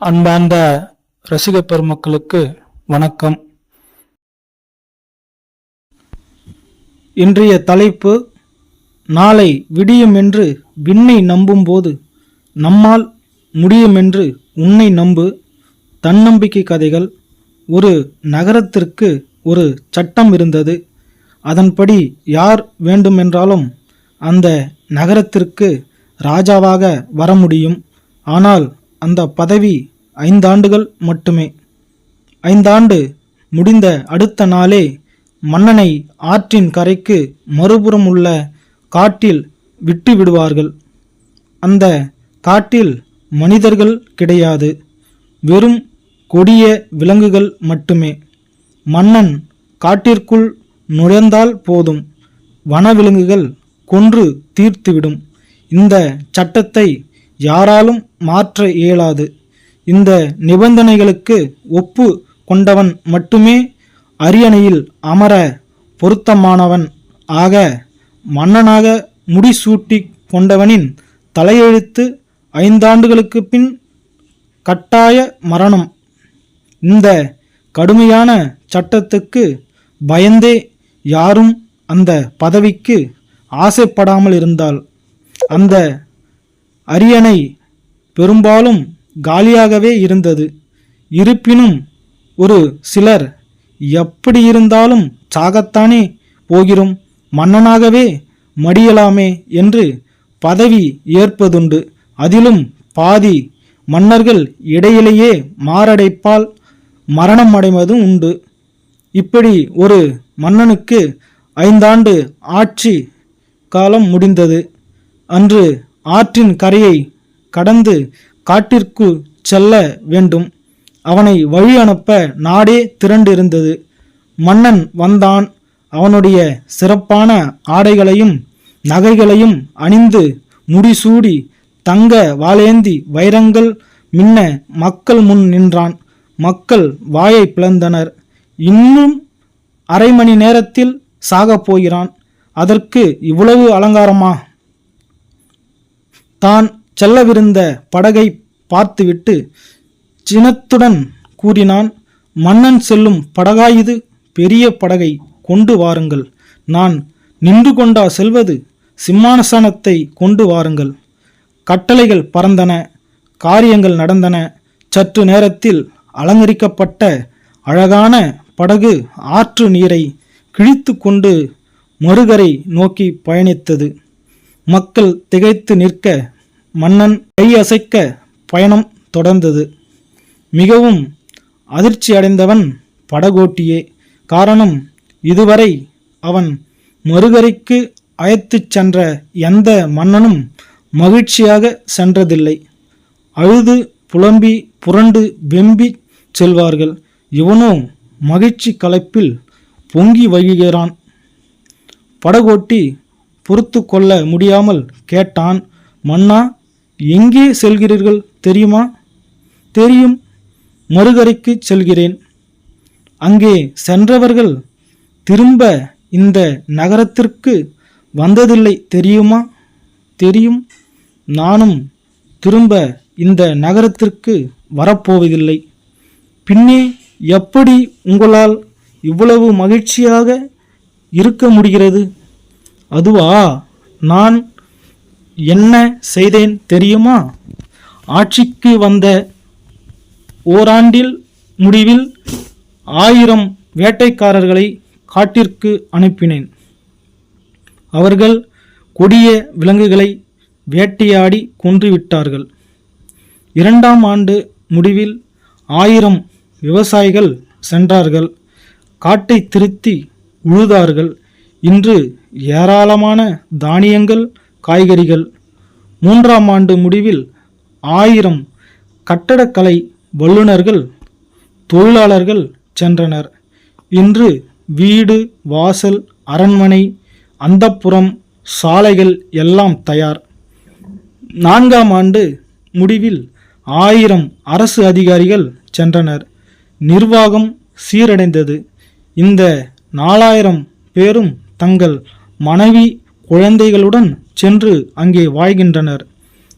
அன்பார்ந்த ரசிக பெருமக்களுக்கு வணக்கம். இன்றைய தலைப்பு, நாளை விடியும் என்று விண்ணை நம்பும்போது நம்மால் முடியுமென்று உன்னை நம்பு. தன்னம்பிக்கை கதைகள். ஒரு நகரத்திற்கு ஒரு சட்டம் இருந்தது. அதன்படி யார் வேண்டுமென்றாலும் அந்த நகரத்திற்கு ராஜாவாக வர முடியும். ஆனால் அந்த பதவி 5 ஆண்டுகள் மட்டுமே. 5 ஆண்டு முடிந்த அடுத்த நாளே மன்னனை ஆற்றின் கரைக்கு மறுபுறம் உள்ள காட்டில் விட்டு விடுவார்கள். அந்த காட்டில் மனிதர்கள் கிடையாது, வெறும் கொடிய விலங்குகள் மட்டுமே. மன்னன் காட்டிற்குள் நுழைந்தால் போதும், வனவிலங்குகள் கொன்று தீர்த்துவிடும். இந்த சட்டத்தை யாராலும் மாற்ற இயலாது. இந்த நிபந்தனைகளுக்கு ஒப்பு கொண்டவன் மட்டுமே அரியணையில் அமர பொருத்தமானவன். ஆக மன்னனாக முடிசூட்டி கொண்டவனின் தலையெழுத்து 5 ஆண்டுகளுக்கு பின் கட்டாய மரணம். இந்த கடுமையான சட்டத்துக்கு பயந்தே யாரும் அந்த பதவிக்கு ஆசைப்படாமல் இருந்தால் அந்த அரியணை பெரும்பாலும் காலியாகவே இருந்தது. இருப்பினும் ஒரு சிலர், எப்படி இருந்தாலும் சாகத்தானே போகிறோம், மன்னனாகவே மடியலாமே என்று பதவி ஏற்பதுண்டு. அதிலும் பாதி மன்னர்கள் இடையிலேயே மாரடைப்பால் மரணம் அடைவதும் உண்டு. இப்படி ஒரு மன்னனுக்கு 5 ஆண்டு ஆட்சி காலம் முடிந்தது. அன்று ஆற்றின் கரையை கடந்து காட்டிற்கு செல்ல வேண்டும். அவனை வழி அனுப்ப நாடே திரண்டிருந்தது. மன்னன் வந்தான். அவனுடைய சிறப்பான ஆடைகளையும் நகைகளையும் அணிந்து முடிசூடி தங்க வாளேந்தி வைரங்கள் மின்ன மக்கள் முன் நின்றான். மக்கள் வாயை பிளந்தனர். இன்னும் அரை மணி நேரத்தில் சாகப் போகிறான், அதற்கு இவ்வளவு அலங்காரமா? தான் செல்லவிருந்த படகை பார்த்துவிட்டு சினத்துடன் கூறினான், மன்னன் செல்லும் படகாயுது? பெரிய படகை கொண்டு வாருங்கள். நான் நின்று கொண்டா செல்வது? சிம்மாசனத்தை கொண்டு வாருங்கள். கட்டளைகள் பறந்தன, காரியங்கள் நடந்தன. சற்று நேரத்தில் அலங்கரிக்கப்பட்ட அழகான படகு ஆற்று நீரை கிழித்து கொண்டு மறுகரை நோக்கி பயணித்தது. மக்கள் திகைத்து நிற்க, மன்னன் கையசைக்க பயணம் தொடர்ந்தது. மிகவும் அதிர்ச்சி அடைந்தவன் படகோட்டியே. காரணம், இதுவரை அவன் மறுகரைக்கு அழைத்துச் சென்ற எந்த மன்னனும் மகிழ்ச்சியாக சென்றதில்லை. அழுது புலம்பி புரண்டு வெம்பி செல்வார்கள். இவனோ மகிழ்ச்சி களைப்பில் பொங்கி வழிகிறான். படகோட்டி பொறுத்து கொள்ள முடியாமல் கேட்டான், மன்னா, எங்கே செல்கிறீர்கள் தெரியுமா? தெரியும், மறுகரைக்கு செல்கிறேன். அங்கே சென்றவர்கள் திரும்ப இந்த நகரத்திற்கு வந்ததில்லை தெரியுமா? தெரியும், நானும் திரும்ப இந்த நகரத்திற்கு வரப்போவதில்லை. பின்னே எப்படி உங்களால் இவ்வளவு மகிழ்ச்சியாக இருக்க முடிகிறது? அதுவா, நான் என்ன செய்தேன் தெரியுமா? ஆட்சிக்கு வந்த ஓராண்டில் முடிவில் 1000 வேட்டைக்காரர்களை காட்டிற்கு அனுப்பினேன். அவர்கள் கொடிய விலங்குகளை வேட்டையாடி கொன்றுவிட்டார்கள். 2ஆம் ஆண்டு முடிவில் 1000 விவசாயிகள் சென்றார்கள், காட்டை திருத்தி உழுதார்கள். இன்று ஏராளமான தானியங்கள், காய்கறிகள். 3ஆம் ஆண்டு முடிவில் 1000 கட்டடக்கலை வல்லுநர்கள், தொழிலாளர்கள் சென்றனர். இன்று வீடு, வாசல், அரண்மனை, அந்தப்புறம், சாலைகள் எல்லாம் தயார். 4ஆம் ஆண்டு முடிவில் 1000 அரசு அதிகாரிகள் சென்றனர். நிர்வாகம் சீரடைந்தது. இந்த 4000 பேரும் தங்கள் மனைவி குழந்தைகளுடன் சென்று அங்கே வாழ்கின்றனர்.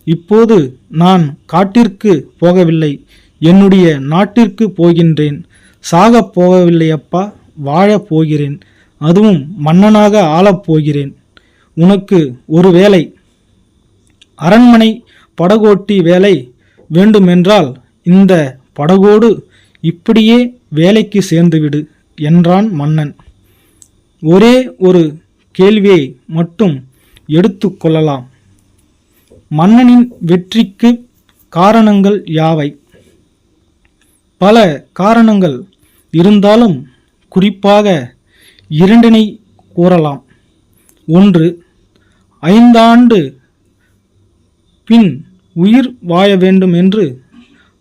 இப்போது நான் காட்டிற்கு போகவில்லை. என்னுடைய நாட்டிற்கு போகின்றேன். சாகப் போகவில்லையப்பா, வாழப் போகிறேன். அதுவும் மன்னனாக ஆளப் போகிறேன். உனக்கு ஒரு வேலை, அரண்மனை படகோட்டி வேலை வேண்டுமென்றால் இந்த படகோடு இப்படியே வேலைக்கு சேர்ந்துவிடு என்றான் மன்னன். ஒரே ஒரு கேள்வியை மட்டும் எடுத்து கொள்ளலாம். மன்னனின் வெற்றிக்கு காரணங்கள் யாவை? பல காரணங்கள் இருந்தாலும் குறிப்பாக இரண்டினை கூறலாம். ஒன்று, 5 ஆண்டு பின் உயிர் வாழ வேண்டும் என்று,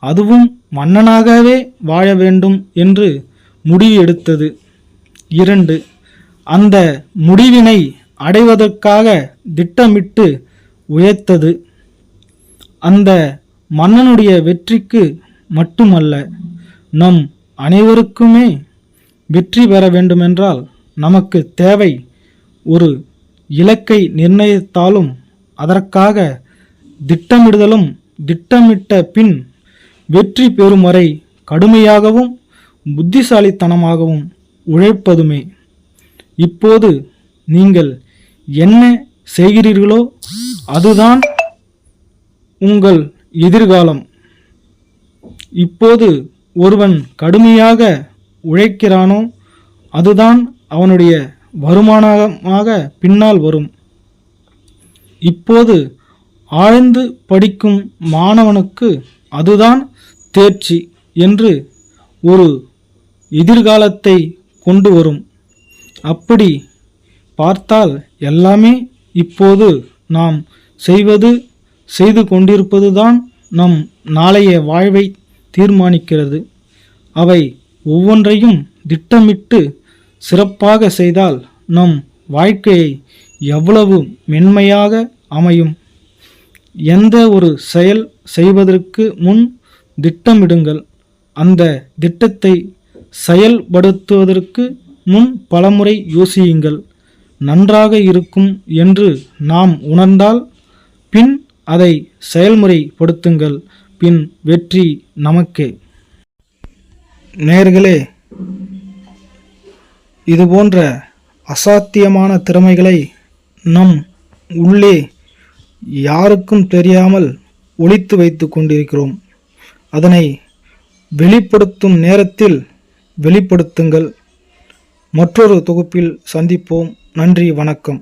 அதுவும் மன்னனாகவே வாழ வேண்டும் என்று முடிவு எடுத்தது. 2, அந்த முடிவினை அடைவதற்காக திட்டமிட்டு உழைத்தது. அந்த மன்னனுடைய வெற்றிக்கு மட்டுமல்ல, நம் அனைவருக்குமே வெற்றி பெற வேண்டுமென்றால் நமக்கு தேவை ஒரு இலக்கை நிர்ணயித்தாலும் அதற்காக திட்டமிடுதலும், திட்டமிட்ட பின் வெற்றி பெறும் வரை கடுமையாகவும் புத்திசாலித்தனமாகவும் உழைப்பதுமே. இப்போது நீங்கள் என்ன செய்கிறீர்களோ அதுதான் உங்கள் எதிர்காலம். இப்போது ஒருவன் கடுமையாக உழைக்கிறானோ அதுதான் அவனுடைய வருமானமாக பின்னால் வரும். இப்போது ஆழ்ந்து படிக்கும் மாணவனுக்கு அதுதான் தேர்ச்சி என்று ஒரு எதிர்காலத்தை கொண்டு வரும். அப்படி பார்த்தால் எல்லாமே இப்போது நாம் செய்து கொண்டிருப்பதுதான் நம் நாளைய வாழ்வை தீர்மானிக்கிறது. அவை ஒவ்வொன்றையும் திட்டமிட்டு சிறப்பாக செய்தால் நம் வாழ்க்கையை எவ்வளவு மென்மையாக அமையும். எந்த ஒரு செயல் செய்வதற்கு முன் திட்டமிடுங்கள். அந்த திட்டத்தை செயல்படுத்துவதற்கு முன் பலமுறை யோசியுங்கள். நன்றாக இருக்கும் என்று நாம் உணர்ந்தால் பின் அதை செயல்முறைப்படுத்துங்கள். பின் வெற்றி நமக்கே. நேயர்களே, இதுபோன்ற அசாத்தியமான திறமைகளை நம் உள்ளே யாருக்கும் தெரியாமல் ஒளித்து வைத்து கொண்டிருக்கிறோம். அதனை வெளிப்படுத்தும் நேரத்தில் வெளிப்படுத்துங்கள். மற்றொரு தொகுப்பில் சந்திப்போம். நன்றி, வணக்கம்.